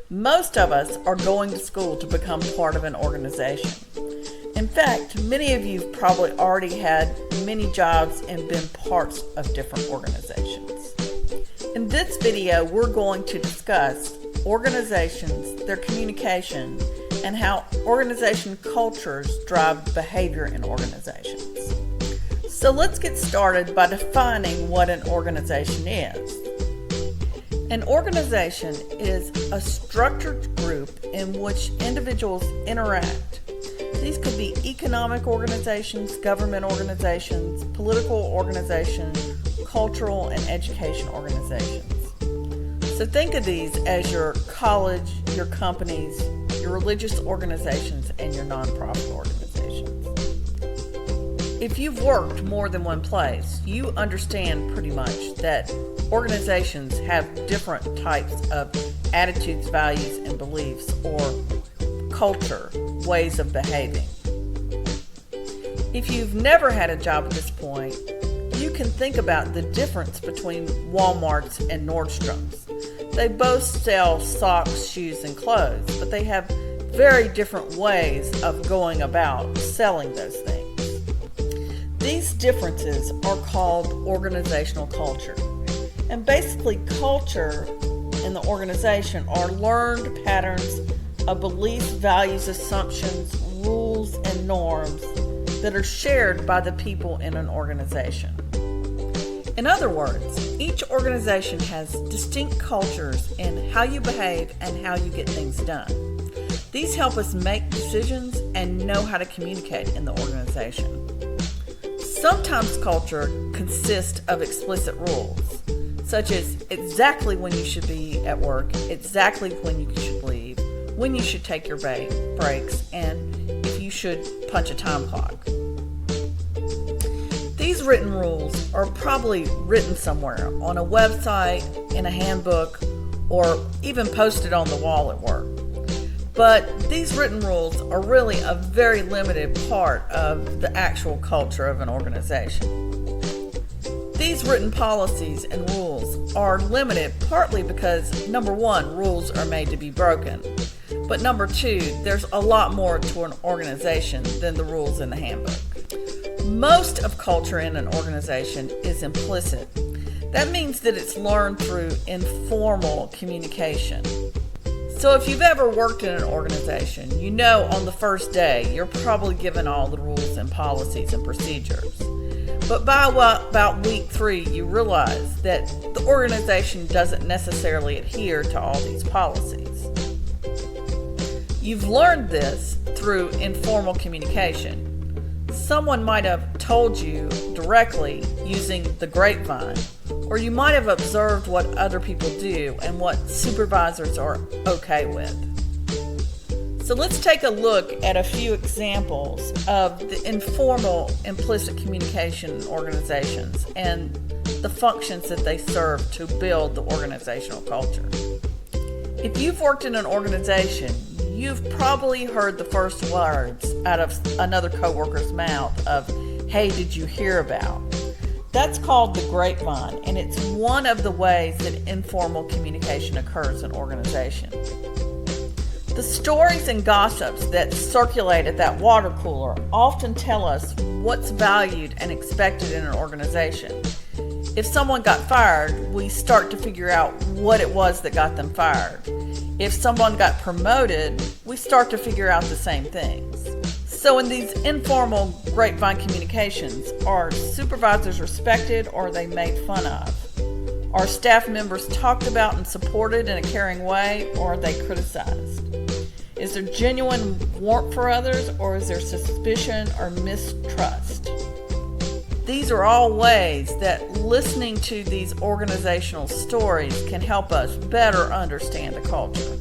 Most of us are going to school to become part of an organization. In fact, many of you have probably already had many jobs and been parts of different organizations. In this video, we're going to discuss organizations, their communication, and how organization cultures drive behavior in organizations. So let's get started by defining what an organization is. An organization is a structured group in which individuals interact. These could be economic organizations, government organizations, political organizations, cultural and education organizations. So think of these as your college, your companies, your religious organizations, and your nonprofit organizations. If you've worked more than one place, you understand pretty much that organizations have different types of attitudes, values, and beliefs, or culture, ways of behaving. If you've never had a job at this point, you can think about the difference between Walmart's and Nordstrom's. They both sell socks, shoes, and clothes, but they have very different ways of going about selling those things. These differences are called organizational culture. And basically, culture in the organization are learned patterns of beliefs, values, assumptions, rules, and norms that are shared by the people in an organization. In other words, each organization has distinct cultures in how you behave and how you get things done. These help us make decisions and know how to communicate in the organization. Sometimes culture consists of explicit rules, such as exactly when you should be at work, exactly when you should leave, when you should take your breaks, and if you should punch a time clock. These written rules are probably written somewhere on a website, in a handbook, or even posted on the wall at work. But these written rules are really a very limited part of the actual culture of an organization. These written policies and rules are limited partly because, number one, rules are made to be broken. But number two, there's a lot more to an organization than the rules in the handbook. Most of culture in an organization is implicit. That means that it's learned through informal communication. So if you've ever worked in an organization, you know on the first day you're probably given all the rules and policies and procedures. But by about week 3, you realize that the organization doesn't necessarily adhere to all these policies. You've learned this through informal communication. Someone might have told you directly using the grapevine, or you might have observed what other people do and what supervisors are okay with. So let's take a look at a few examples of the informal implicit communication in organizations and the functions that they serve to build the organizational culture. If you've worked in an organization, you've probably heard the first words out of another coworker's mouth of, "Hey, did you hear about?" That's called the grapevine, and it's one of the ways that informal communication occurs in organizations. The stories and gossips that circulate at that water cooler often tell us what's valued and expected in an organization. If someone got fired, we start to figure out what it was that got them fired. If someone got promoted, we start to figure out the same things. So in these informal grapevine communications, are supervisors respected or are they made fun of? Are staff members talked about and supported in a caring way, or are they criticized? Is there genuine warmth for others, or is there suspicion or mistrust? These are all ways that listening to these organizational stories can help us better understand a culture.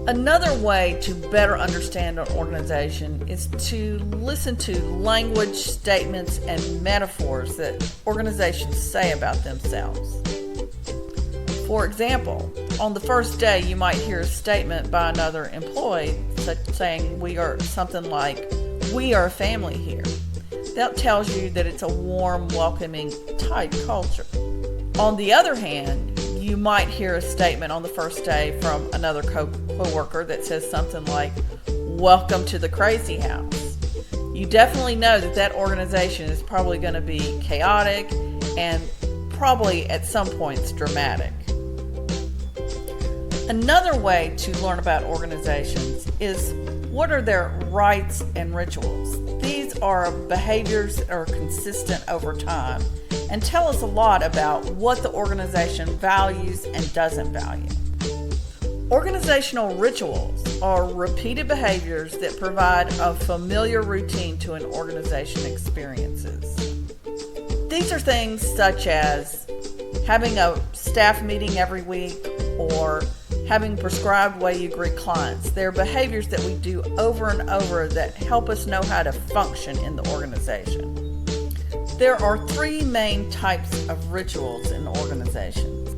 Another way to better understand an organization is to listen to language, statements, and metaphors that organizations say about themselves. For example, on the first day, you might hear a statement by another employee saying, "We are something like, we are a family here." That tells you that it's a warm, welcoming type culture. On the other hand, you might hear a statement on the first day from another co-worker that says something like, "Welcome to the crazy house." You definitely know that organization is probably going to be chaotic and probably at some points dramatic. Another way to learn about organizations is what are their rites and rituals. These are behaviors that are consistent over time and tell us a lot about what the organization values and doesn't value. Organizational rituals are repeated behaviors that provide a familiar routine to an organization experiences. These are things such as having a staff meeting every week or having prescribed way you greet clients. They're behaviors that we do over and over that help us know how to function in the organization. There are three main types of rituals in organizations.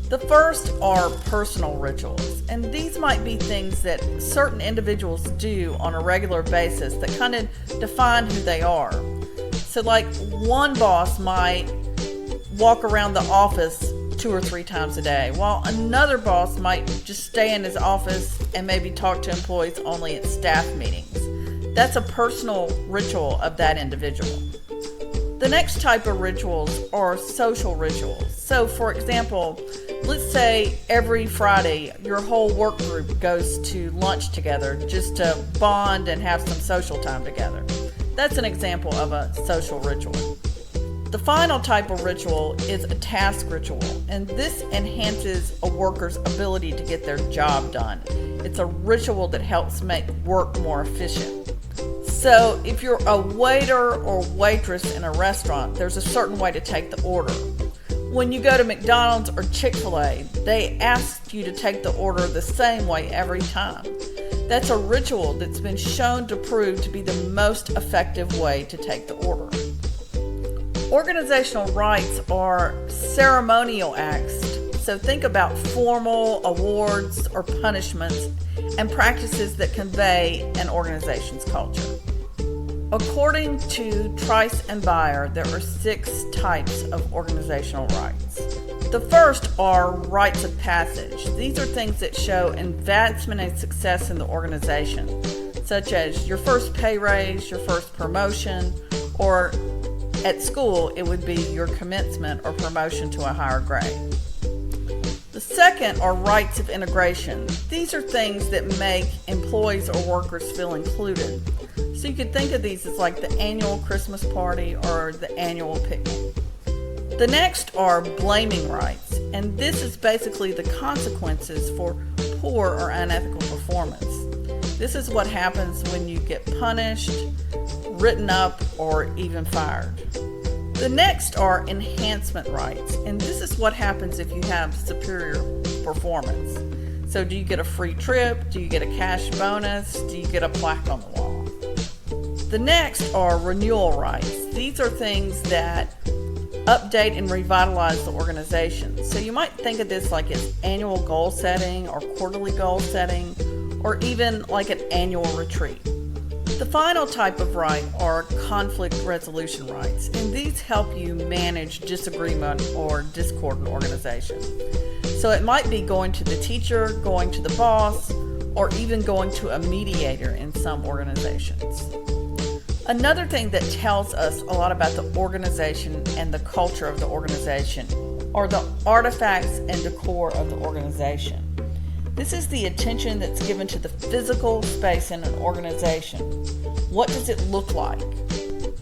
The first are personal rituals, and these might be things that certain individuals do on a regular basis that kind of define who they are. So like one boss might walk around the office 2 or 3 times a day, while another boss might just stay in his office and maybe talk to employees only at staff meetings. That's a personal ritual of that individual. The next type of rituals are social rituals. So for example, let's say every Friday your whole work group goes to lunch together just to bond and have some social time together. That's an example of a social ritual. The final type of ritual is a task ritual, and this enhances a worker's ability to get their job done. It's a ritual that helps make work more efficient. So if you're a waiter or waitress in a restaurant, there's a certain way to take the order. When you go to McDonald's or Chick-fil-A, they ask you to take the order the same way every time. That's a ritual that's been shown to prove to be the most effective way to take the order. Organizational rites are ceremonial acts, so think about formal awards or punishments and practices that convey an organization's culture. According to Trice and Beyer, there are 6 types of organizational rites. The first are rites of passage. These are things that show advancement and success in the organization, such as your first pay raise, your first promotion, or at school, it would be your commencement or promotion to a higher grade. The second are rites of integration. These are things that make employees or workers feel included. So you could think of these as like the annual Christmas party or the annual picnic. The next are blaming rights, and this is basically the consequences for poor or unethical performance. This is what happens when you get punished, written up, or even fired. The next are enhancement rights, and this is what happens if you have superior performance. So do you get a free trip? Do you get a cash bonus? Do you get a plaque on the wall? The next are renewal rights. These are things that update and revitalize the organization. So you might think of this like it's annual goal setting or quarterly goal setting, or even like an annual retreat. The final type of right are conflict resolution rights, and these help you manage disagreement or discord in an organization. So it might be going to the teacher, going to the boss, or even going to a mediator in some organizations. Another thing that tells us a lot about the organization and the culture of the organization are the artifacts and decor of the organization. This is the attention that's given to the physical space in an organization. What does it look like?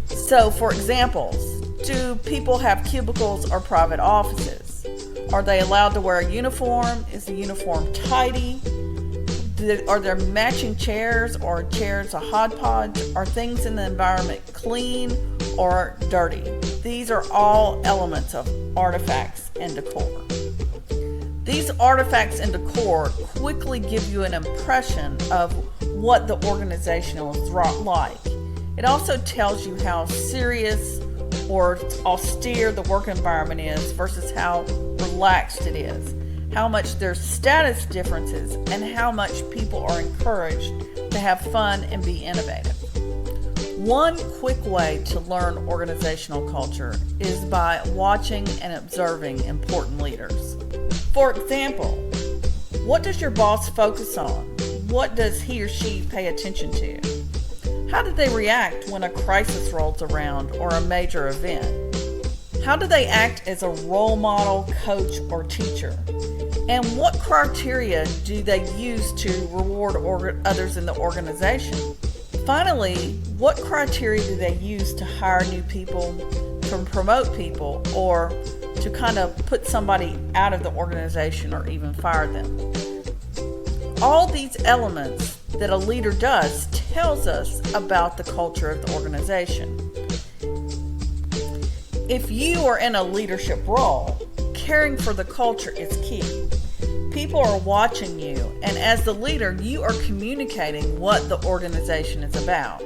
So, for example, do people have cubicles or private offices? Are they allowed to wear a uniform? Is the uniform tidy? Are there matching chairs or chairs a hodgepodge? Are things in the environment clean or dirty? These are all elements of artifacts and decor. These artifacts and decor quickly give you an impression of what the organization is like. It also tells you how serious or austere the work environment is versus how relaxed it is, how much there's status differences, and how much people are encouraged to have fun and be innovative. One quick way to learn organizational culture is by watching and observing important leaders. For example, what does your boss focus on? What does he or she pay attention to? How do they react when a crisis rolls around or a major event? How do they act as a role model, coach, or teacher? And what criteria do they use to reward others in the organization? Finally, what criteria do they use to hire new people, to promote people, or to kind of put somebody out of the organization or even fire them? All these elements that a leader does tells us about the culture of the organization. If you are in a leadership role, caring for the culture is key. People are watching you, and as the leader, you are communicating what the organization is about.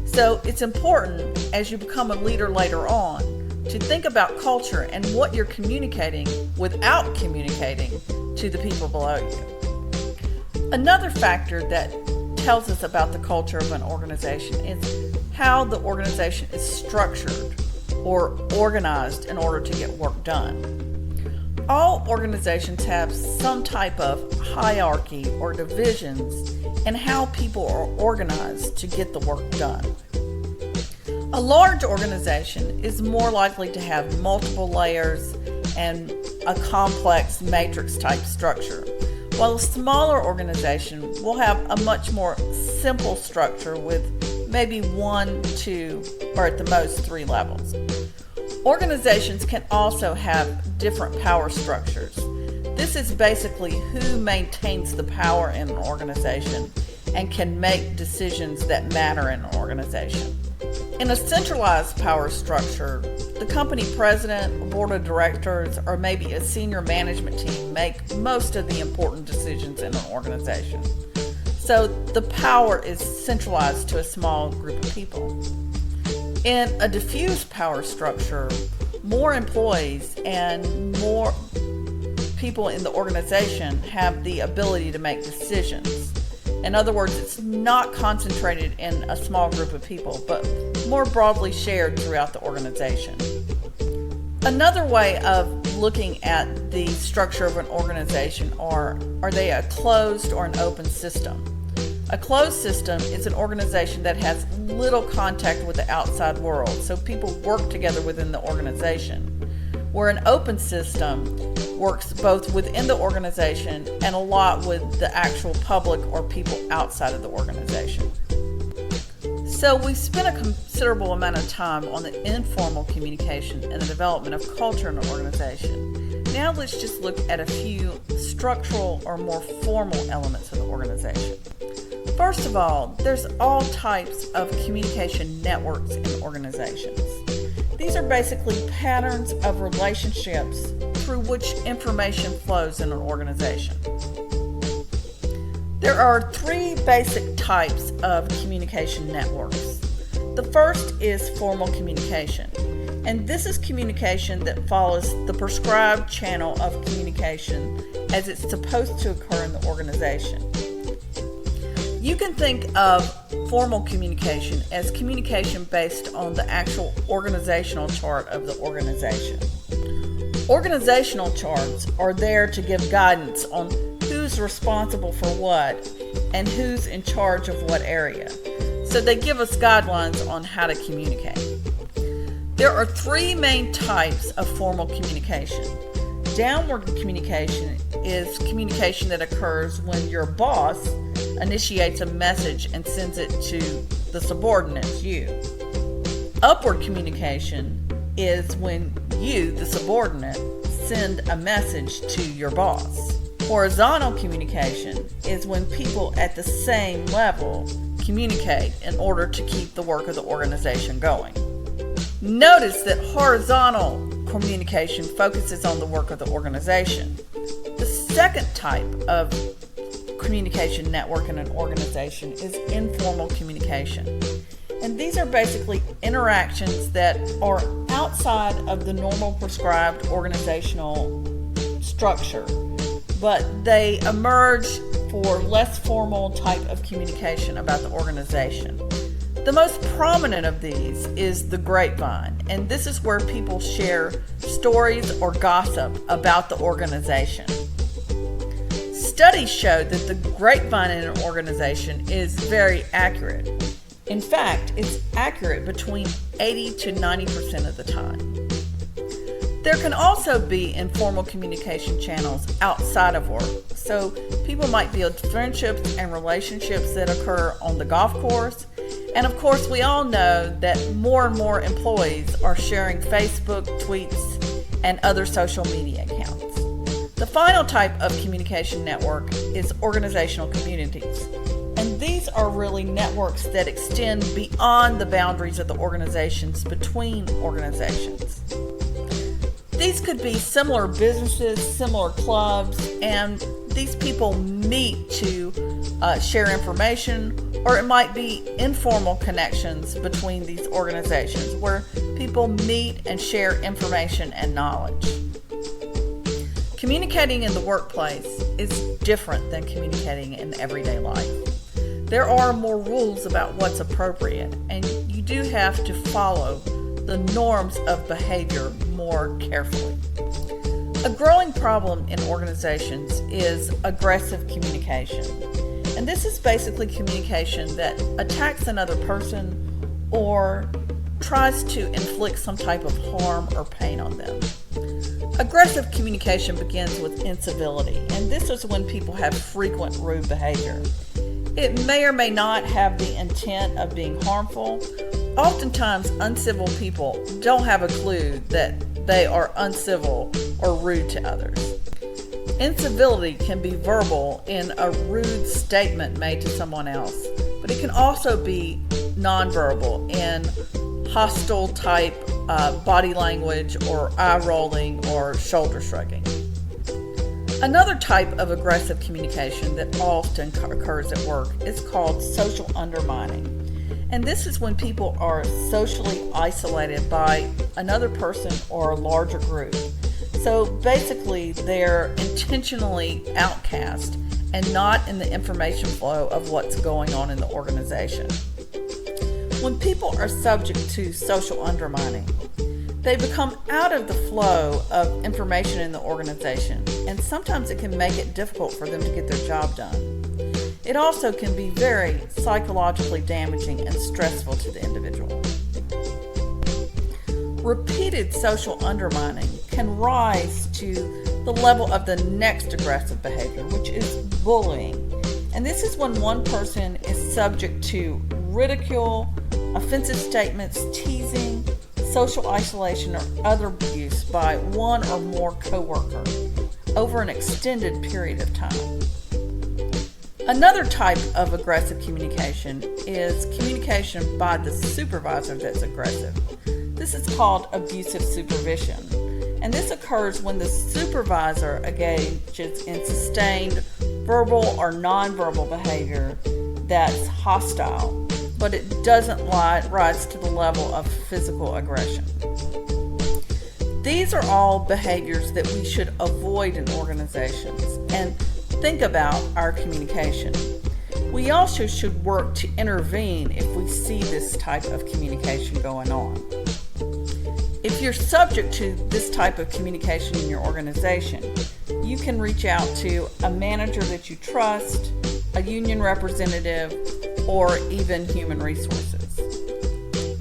So it's important as you become a leader later on to think about culture and what you're communicating without communicating to the people below you. Another factor that tells us about the culture of an organization is how the organization is structured or organized in order to get work done. All organizations have some type of hierarchy or divisions in how people are organized to get the work done. A large organization is more likely to have multiple layers and a complex matrix type structure, while a smaller organization will have a much more simple structure with maybe 1, 2, or at the most 3 levels. Organizations can also have different power structures. This is basically who maintains the power in an organization and can make decisions that matter in an organization. In a centralized power structure, the company president, board of directors, or maybe a senior management team make most of the important decisions in an organization. So the power is centralized to a small group of people. In a diffuse power structure, more employees and more people in the organization have the ability to make decisions. In other words, it's not concentrated in a small group of people, but more broadly shared throughout the organization. Another way of looking at the structure of an organization are they a closed or an open system? A closed system is an organization that has little contact with the outside world, so people work together within the organization, where an open system works both within the organization and a lot with the actual public or people outside of the organization. So we spent a considerable amount of time on the informal communication and the development of culture in an organization. Now let's just look at a few structural or more formal elements of the organization. First of all, there's all types of communication networks in organizations. These are basically patterns of relationships through which information flows in an organization. There are 3 basic types of communication networks. The first is formal communication, and this is communication that follows the prescribed channel of communication as it's supposed to occur in the organization. You can think of formal communication as communication based on the actual organizational chart of the organization. Organizational charts are there to give guidance on who's responsible for what and who's in charge of what area. So they give us guidelines on how to communicate. There are 3 main types of formal communication. Downward communication is communication that occurs when your boss initiates a message and sends it to the subordinates, you. Upward communication is when you, the subordinate, send a message to your boss. Horizontal communication is when people at the same level communicate in order to keep the work of the organization going. Notice that horizontal communication focuses on the work of the organization. The second type of communication network in an organization is informal communication. And these are basically interactions that are outside of the normal prescribed organizational structure, but they emerge for less formal type of communication about the organization. The most prominent of these is the grapevine, and this is where people share stories or gossip about the organization. Studies show that the grapevine in an organization is very accurate. In fact, it's accurate between 80 to 90% of the time. There can also be informal communication channels outside of work. So people might build friendships and relationships that occur on the golf course. And of course, we all know that more and more employees are sharing Facebook, tweets, and other social media accounts. The final type of communication network is organizational communities. And these are really networks that extend beyond the boundaries of the organizations between organizations. These could be similar businesses, similar clubs, and these people meet to share information, or it might be informal connections between these organizations where people meet and share information and knowledge. Communicating in the workplace is different than communicating in everyday life. There are more rules about what's appropriate, and you do have to follow the norms of behavior more carefully. A growing problem in organizations is aggressive communication. And this is basically communication that attacks another person or tries to inflict some type of harm or pain on them. Aggressive communication begins with incivility, and this is when people have frequent rude behavior. It may or may not have the intent of being harmful. Oftentimes, uncivil people don't have a clue that they are uncivil or rude to others. Incivility can be verbal in a rude statement made to someone else, but it can also be nonverbal in hostile type body language or eye rolling or shoulder shrugging. Another type of aggressive communication that often occurs at work is called social undermining. And this is when people are socially isolated by another person or a larger group. So basically, they're intentionally outcast and not in the information flow of what's going on in the organization. When people are subject to social undermining, they become out of the flow of information in the organization, and sometimes it can make it difficult for them to get their job done. It also can be very psychologically damaging and stressful to the individual. Repeated social undermining can rise to the level of the next aggressive behavior, which is bullying. And this is when one person is subject to ridicule, offensive statements, teasing, social isolation, or other abuse by one or more coworkers over an extended period of time. Another type of aggressive communication is communication by the supervisor that's aggressive. This is called abusive supervision. And this occurs when the supervisor engages in sustained verbal or nonverbal behavior that's hostile, but it doesn't rise to the level of physical aggression. These are all behaviors that we should avoid in organizations and think about our communication. We also should work to intervene if we see this type of communication going on. If you're subject to this type of communication in your organization, you can reach out to a manager that you trust, a union representative, or even human resources.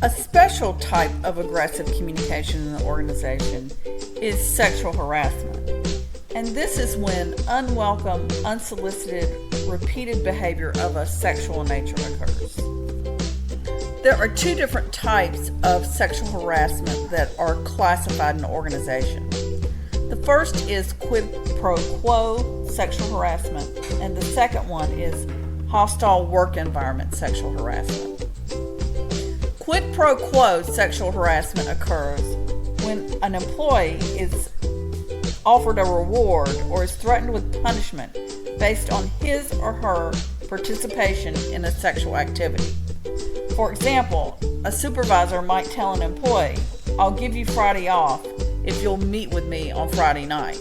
A special type of aggressive communication in the organization is sexual harassment. And this is when unwelcome, unsolicited, repeated behavior of a sexual nature occurs. There are two different types of sexual harassment that are classified in an organization. The first is quid pro quo sexual harassment, and the second one is hostile work environment sexual harassment. Quid pro quo sexual harassment occurs when an employee is offered a reward or is threatened with punishment based on his or her participation in a sexual activity. For example, a supervisor might tell an employee, "I'll give you Friday off if you'll meet with me on Friday night."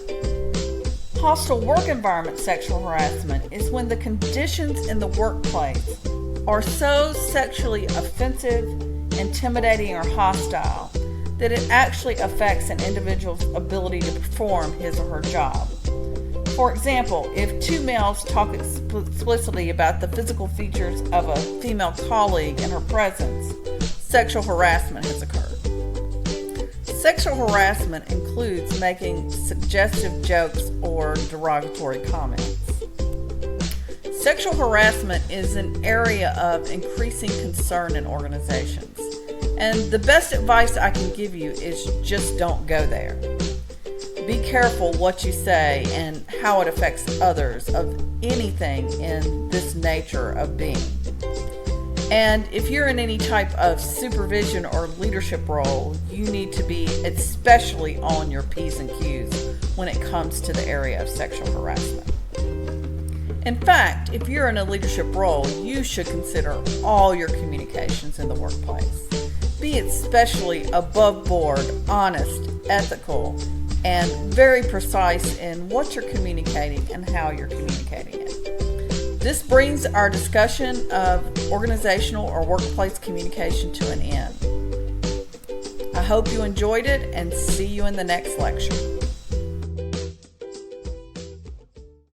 Hostile work environment sexual harassment is when the conditions in the workplace are so sexually offensive, intimidating, or hostile that it actually affects an individual's ability to perform his or her job. For example, if two males talk explicitly about the physical features of a female colleague in her presence, sexual harassment has occurred. Sexual harassment includes making suggestive jokes or derogatory comments. Sexual harassment is an area of increasing concern in organizations, and the best advice I can give you is just don't go there. Be careful what you say and how it affects others of anything in this nature of being. And if you're in any type of supervision or leadership role, you need to be especially on your P's and Q's when it comes to the area of sexual harassment. In fact, if you're in a leadership role, you should consider all your communications in the workplace. Be especially above board, honest, ethical, and very precise in what you're communicating and how you're communicating it. This brings our discussion of organizational or workplace communication to an end. I hope you enjoyed it and see you in the next lecture.